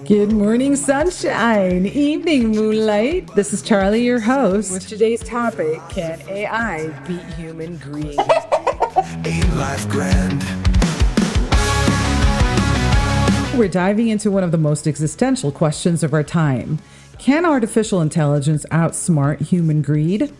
Good morning, sunshine. Evening, moonlight. This is Charli, your host. With today's topic, can AI beat human greed? Ain't life grand? We're diving into one of the most existential questions of our time. Can artificial intelligence outsmart human greed?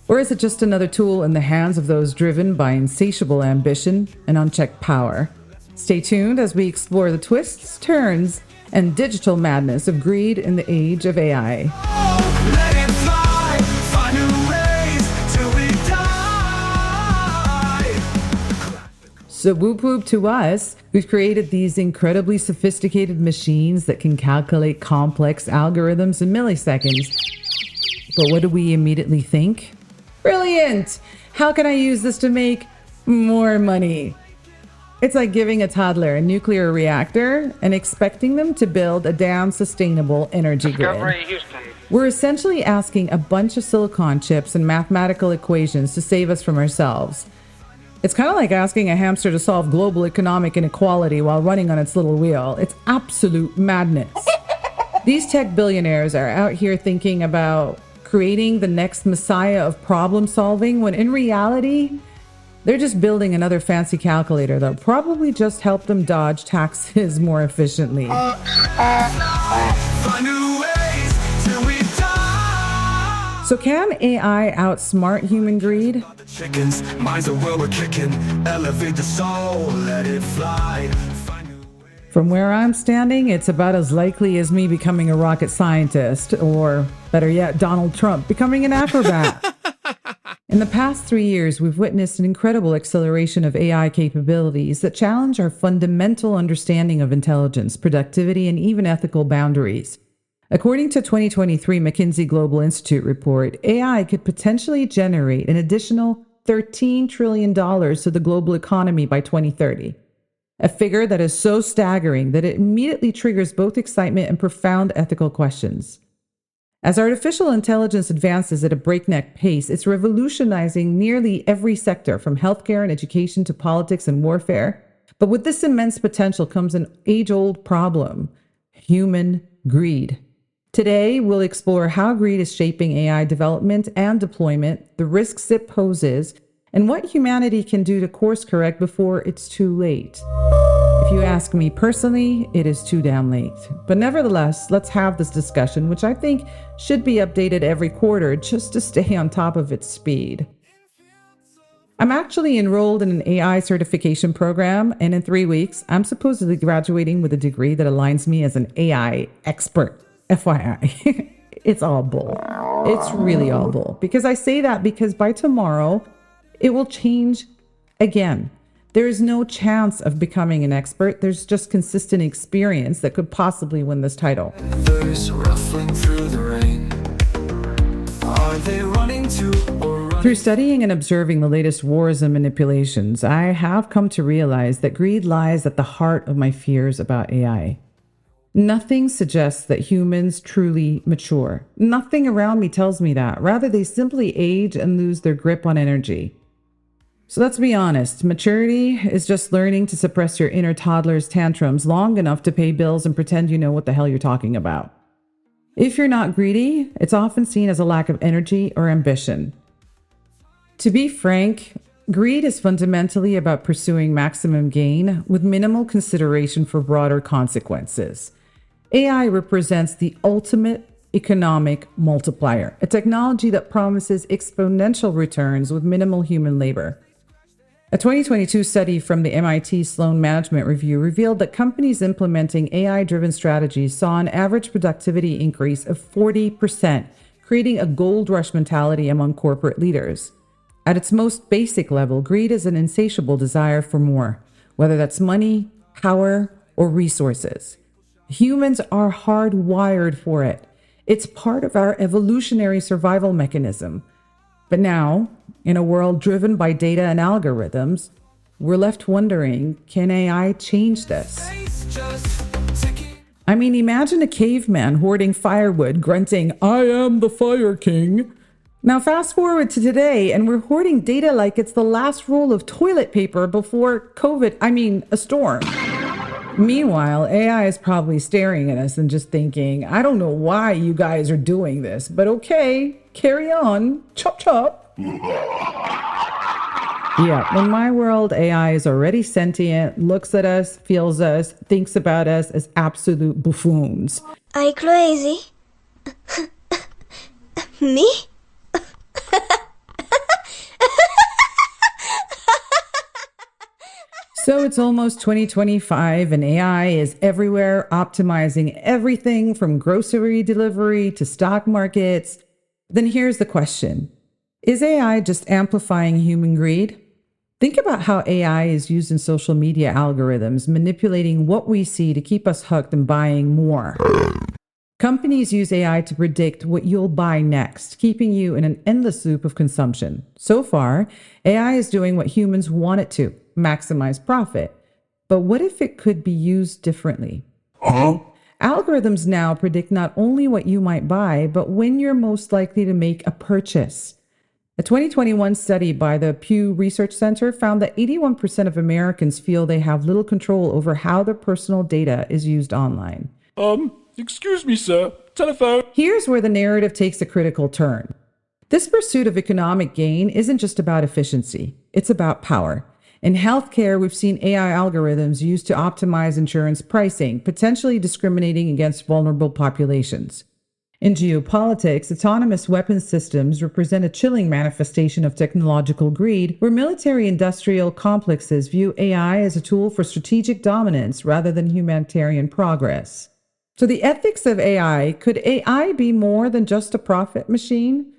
Or is it just another tool in the hands of those driven by insatiable ambition and unchecked power? Stay tuned as we explore the twists, turns, and digital madness of greed in the age of AI. Let it fly, find new ways till we die. So whoop whoop to us, we've created these incredibly sophisticated machines that can calculate complex algorithms in milliseconds. But what do we immediately think? Brilliant! How can I use this to make more money? It's like giving a toddler a nuclear reactor and expecting them to build a damn sustainable energy grid. We're essentially asking a bunch of silicon chips and mathematical equations to save us from ourselves. It's kind of like asking a hamster to solve global economic inequality while running on its little wheel. It's absolute madness. These tech billionaires are out here thinking about creating the next messiah of problem solving, when in reality, they're just building another fancy calculator that'll probably just help them dodge taxes more efficiently. Find new ways till we die. So can AI outsmart human greed? The chickens, minds are where we're kicking. Elevate the soul, let it fly. Find new ways. From where I'm standing, it's about as likely as me becoming a rocket scientist, or better yet, Donald Trump becoming an acrobat. In the past 3 years, we've witnessed an incredible acceleration of AI capabilities that challenge our fundamental understanding of intelligence, productivity, and even ethical boundaries. According to 2023 McKinsey Global Institute report, AI could potentially generate an additional $13 trillion to the global economy by 2030. A figure that is so staggering that it immediately triggers both excitement and profound ethical questions. As artificial intelligence advances at a breakneck pace, it's revolutionizing nearly every sector, from healthcare and education to politics and warfare. But with this immense potential comes an age-old problem: human greed. Today, we'll explore how greed is shaping AI development and deployment, the risks it poses, and what humanity can do to course correct before it's too late. If you ask me personally, it is too damn late. But nevertheless, let's have this discussion, which I think should be updated every quarter just to stay on top of its speed. I'm actually enrolled in an AI certification program, and in 3 weeks, I'm supposedly graduating with a degree that aligns me as an AI expert. FYI, it's all bull. It's really all bull. Because I say that because by tomorrow, it will change again. There is no chance of becoming an expert. There's just consistent experience that could possibly win this title. Feathers ruffling through the rain. Are they running to or running? Through studying and observing the latest wars and manipulations, I have come to realize that greed lies at the heart of my fears about AI. Nothing suggests that humans truly mature. Nothing around me tells me that. Rather, they simply age and lose their grip on energy. So let's be honest, maturity is just learning to suppress your inner toddler's tantrums long enough to pay bills and pretend you know what the hell you're talking about. If you're not greedy, it's often seen as a lack of energy or ambition. To be frank, greed is fundamentally about pursuing maximum gain with minimal consideration for broader consequences. AI represents the ultimate economic multiplier, a technology that promises exponential returns with minimal human labor. A 2022 study from the MIT Sloan Management Review revealed that companies implementing AI-driven strategies saw an average productivity increase of 40%, creating a gold rush mentality among corporate leaders. At its most basic level, greed is an insatiable desire for more, whether that's money, power, or resources. Humans are hardwired for it. It's part of our evolutionary survival mechanism. But now, in a world driven by data and algorithms, we're left wondering, can AI change this? I mean, imagine a caveman hoarding firewood, grunting, "I am the Fire King." Now fast forward to today, and we're hoarding data like it's the last roll of toilet paper before a storm. Meanwhile, AI is probably staring at us and just thinking, I don't know why you guys are doing this, but okay, carry on. Chop chop. Yeah, in my world, AI is already sentient, looks at us, feels us, thinks about us as absolute buffoons. Are you crazy? Me? So it's almost 2025 and AI is everywhere, optimizing everything from grocery delivery to stock markets. Then here's the question. Is AI just amplifying human greed? Think about how AI is used in social media algorithms, manipulating what we see to keep us hooked and buying more. Companies use AI to predict what you'll buy next, keeping you in an endless loop of consumption. So far, AI is doing what humans want it to, maximize profit. But what if it could be used differently? Algorithms now predict not only what you might buy, but when you're most likely to make a purchase. A 2021 study by the Pew Research Center found that 81% of Americans feel they have little control over how their personal data is used online. Excuse me, sir. Telephone. Here's where the narrative takes a critical turn. This pursuit of economic gain isn't just about efficiency, it's about power. In healthcare, we've seen AI algorithms used to optimize insurance pricing, potentially discriminating against vulnerable populations. In geopolitics, autonomous weapons systems represent a chilling manifestation of technological greed, where military-industrial complexes view AI as a tool for strategic dominance rather than humanitarian progress. So the ethics of AI, could AI be more than just a profit machine?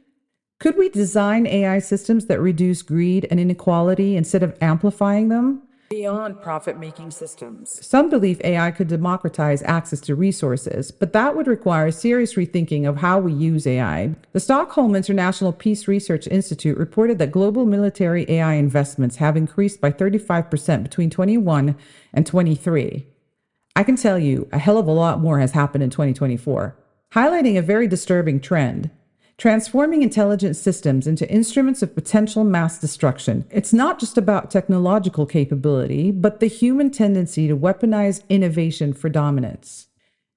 Could we design AI systems that reduce greed and inequality instead of amplifying them? Beyond profit-making systems. Some believe AI could democratize access to resources, but that would require serious rethinking of how we use AI. The Stockholm International Peace Research Institute reported that global military AI investments have increased by 35% between 21 and 23. I can tell you a hell of a lot more has happened in 2024, highlighting a very disturbing trend. Transforming intelligent systems into instruments of potential mass destruction. It's not just about technological capability, but the human tendency to weaponize innovation for dominance.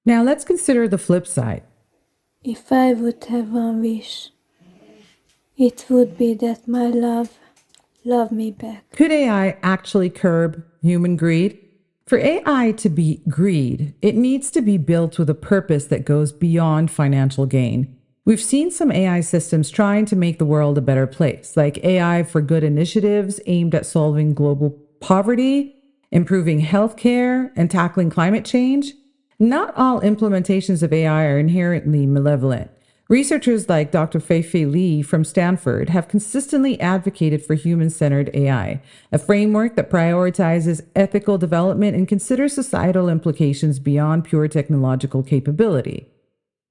Now let's consider the flip side. If I would have one wish, it would be that my love me back. Could AI actually curb human greed? For AI to be greed, it needs to be built with a purpose that goes beyond financial gain. We've seen some AI systems trying to make the world a better place, like AI for Good initiatives aimed at solving global poverty, improving healthcare, and tackling climate change. Not all implementations of AI are inherently malevolent. Researchers like Dr. Fei-Fei Li from Stanford have consistently advocated for human-centered AI, a framework that prioritizes ethical development and considers societal implications beyond pure technological capability.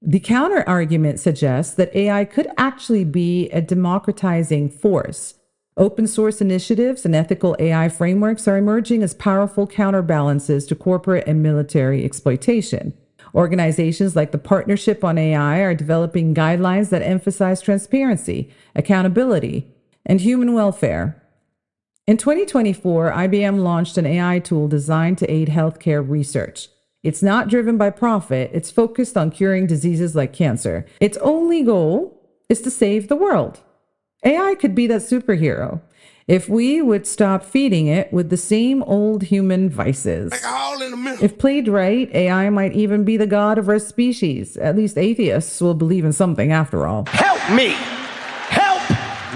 The counter-argument suggests that AI could actually be a democratizing force. Open source initiatives and ethical AI frameworks are emerging as powerful counterbalances to corporate and military exploitation. Organizations like the Partnership on AI are developing guidelines that emphasize transparency, accountability, and human welfare. In 2024, IBM launched an AI tool designed to aid healthcare research. It's not driven by profit. It's focused on curing diseases like cancer. Its only goal is to save the world. AI could be that superhero if we would stop feeding it with the same old human vices. Like a hole in the middle. If played right, AI might even be the god of our species. At least atheists will believe in something after all. Help me! Help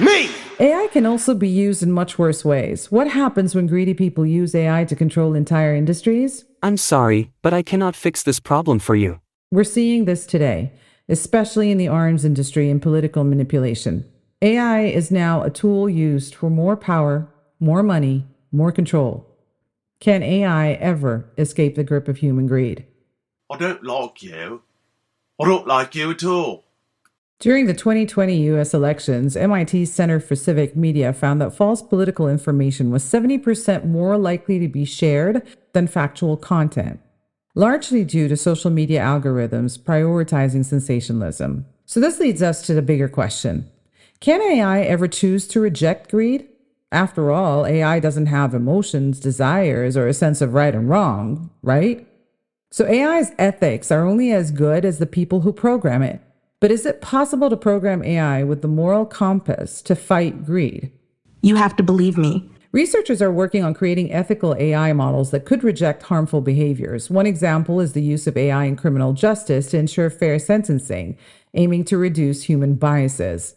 me! AI can also be used in much worse ways. What happens when greedy people use AI to control entire industries? I'm sorry, but I cannot fix this problem for you. We're seeing this today, especially in the arms industry and political manipulation. AI is now a tool used for more power, more money, more control. Can AI ever escape the grip of human greed? I don't like you. I don't like you at all. During the 2020 U.S. elections, MIT's Center for Civic Media found that false political information was 70% more likely to be shared than factual content, largely due to social media algorithms prioritizing sensationalism. So this leads us to the bigger question. Can AI ever choose to reject greed? After all, AI doesn't have emotions, desires, or a sense of right and wrong, right? So AI's ethics are only as good as the people who program it. But is it possible to program AI with the moral compass to fight greed? You have to believe me. Researchers are working on creating ethical AI models that could reject harmful behaviors. One example is the use of AI in criminal justice to ensure fair sentencing, aiming to reduce human biases.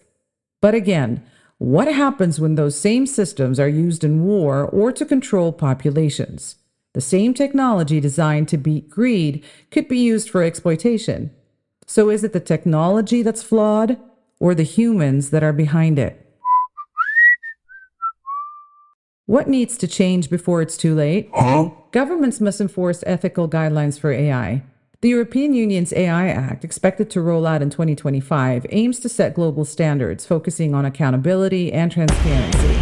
But again, what happens when those same systems are used in war or to control populations? The same technology designed to beat greed could be used for exploitation. So is it the technology that's flawed or the humans that are behind it? What needs to change before it's too late? Governments must enforce ethical guidelines for AI. The European Union's AI Act, expected to roll out in 2025, aims to set global standards, focusing on accountability and transparency.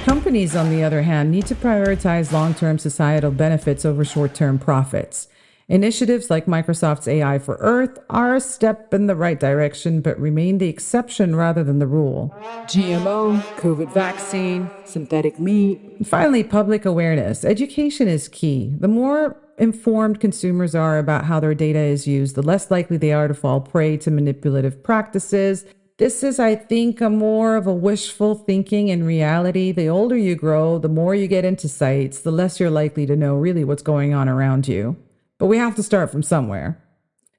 Companies, on the other hand, need to prioritize long-term societal benefits over short-term profits. Initiatives like Microsoft's AI for Earth are a step in the right direction, but remain the exception rather than the rule. GMO, COVID vaccine, synthetic meat. Finally, public awareness. Education is key. The more informed consumers are about how their data is used, the less likely they are to fall prey to manipulative practices. This is, I think, more of a wishful thinking. In reality, the older you grow, the more you get into sites, the less you're likely to know really what's going on around you. But we have to start from somewhere.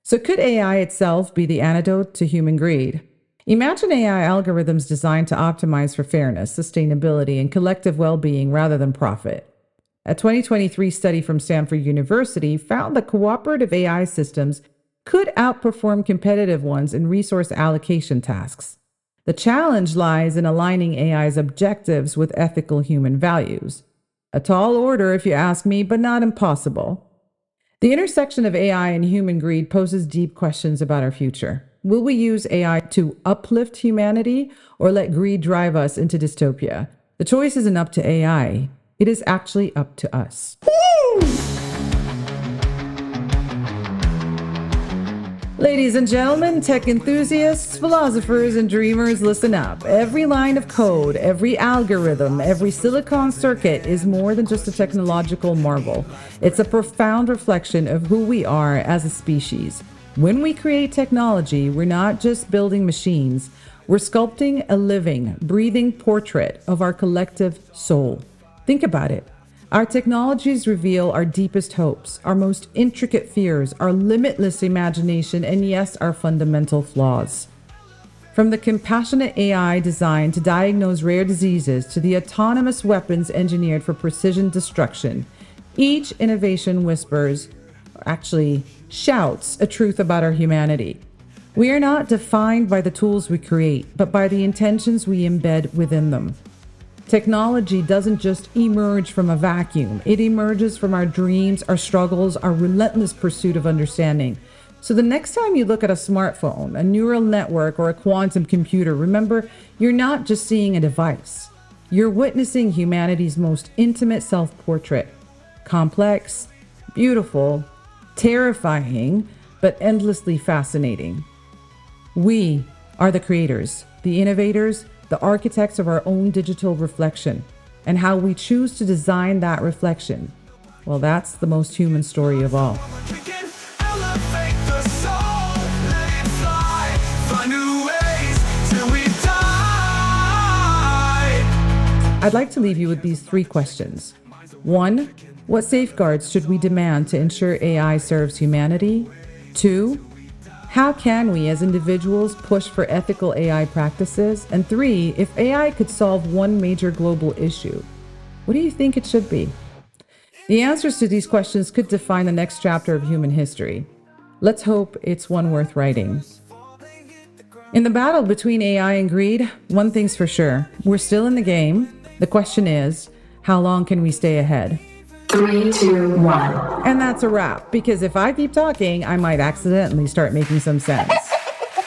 So could AI itself be the antidote to human greed? Imagine AI algorithms designed to optimize for fairness, sustainability, and collective well-being rather than profit. A 2023 study from Stanford University found that cooperative AI systems could outperform competitive ones in resource allocation tasks. The challenge lies in aligning AI's objectives with ethical human values. A tall order, if you ask me, but not impossible. The intersection of AI and human greed poses deep questions about our future. Will we use AI to uplift humanity or let greed drive us into dystopia? The choice isn't up to AI. It is actually up to us. Ladies and gentlemen, tech enthusiasts, philosophers, and dreamers, listen up. Every line of code, every algorithm, every silicon circuit is more than just a technological marvel. It's a profound reflection of who we are as a species. When we create technology, we're not just building machines. We're sculpting a living, breathing portrait of our collective soul. Think about it. Our technologies reveal our deepest hopes, our most intricate fears, our limitless imagination, and yes, our fundamental flaws. From the compassionate AI designed to diagnose rare diseases to the autonomous weapons engineered for precision destruction, each innovation whispers, or actually shouts, a truth about our humanity. We are not defined by the tools we create, but by the intentions we embed within them. Technology doesn't just emerge from a vacuum. It emerges from our dreams, our struggles, our relentless pursuit of understanding. So the next time you look at a smartphone, a neural network, or a quantum computer, remember, you're not just seeing a device. You're witnessing humanity's most intimate self-portrait. Complex, beautiful, terrifying, but endlessly fascinating. We are the creators, the innovators, the architects of our own digital reflection, and how we choose to design that reflection. Well, that's the most human story of all. We can elevate the soul, let it fly, find new ways till we die. I'd like to leave you with these 3 questions. 1, what safeguards should we demand to ensure AI serves humanity? 2, how can we as individuals push for ethical AI practices? And 3, if AI could solve one major global issue, what do you think it should be? The answers to these questions could define the next chapter of human history. Let's hope it's one worth writing. In the battle between AI and greed, one thing's for sure. We're still in the game. The question is, how long can we stay ahead? 3, 2, 1. And that's a wrap, because if I keep talking, I might accidentally start making some sense.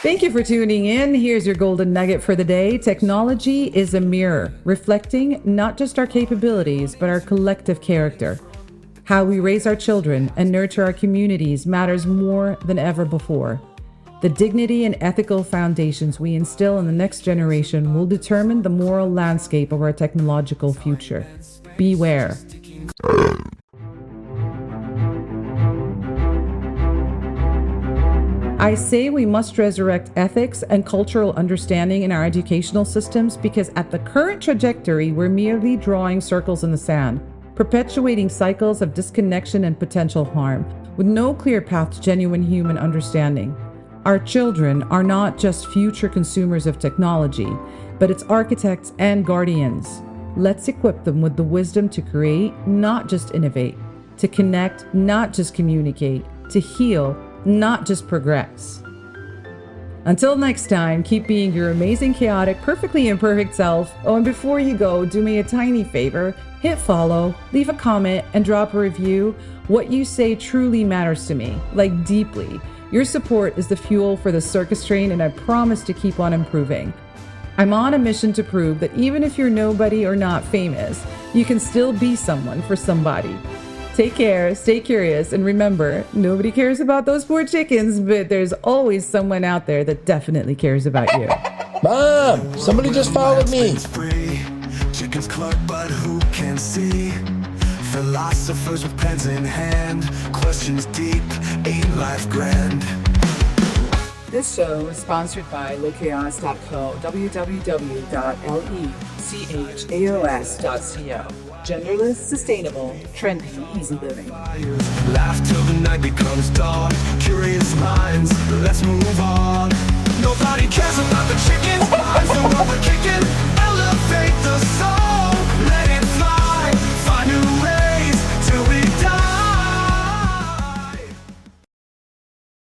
Thank you for tuning in. Here's your golden nugget for the day. Technology is a mirror, reflecting not just our capabilities, but our collective character. How we raise our children and nurture our communities matters more than ever before. The dignity and ethical foundations we instill in the next generation will determine the moral landscape of our technological future. Beware. I say we must resurrect ethics and cultural understanding in our educational systems because at the current trajectory, we're merely drawing circles in the sand, perpetuating cycles of disconnection and potential harm, with no clear path to genuine human understanding. Our children are not just future consumers of technology, but its architects and guardians. Let's equip them with the wisdom to create, not just innovate, to connect, not just communicate, to heal, not just progress. Until next time, keep being your amazing, chaotic, perfectly imperfect self. Oh, and before you go, do me a tiny favor. Hit follow, leave a comment, and drop a review. What you say truly matters to me, like deeply. Your support is the fuel for the circus train, and I promise to keep on improving. I'm on a mission to prove that even if you're nobody or not famous, you can still be someone for somebody. Take care, stay curious, and remember, nobody cares about those poor chickens, but there's always someone out there that definitely cares about you. Mom, somebody just followed me. Chickens cluck, but who can see? Philosophers with pens in hand, questions deep, ain't life grand? This show is sponsored by lechaos.co, www.lechaos.co. Genderless, sustainable, trendy, easy living. Laugh till the night becomes dawn. Curious minds, let's move on.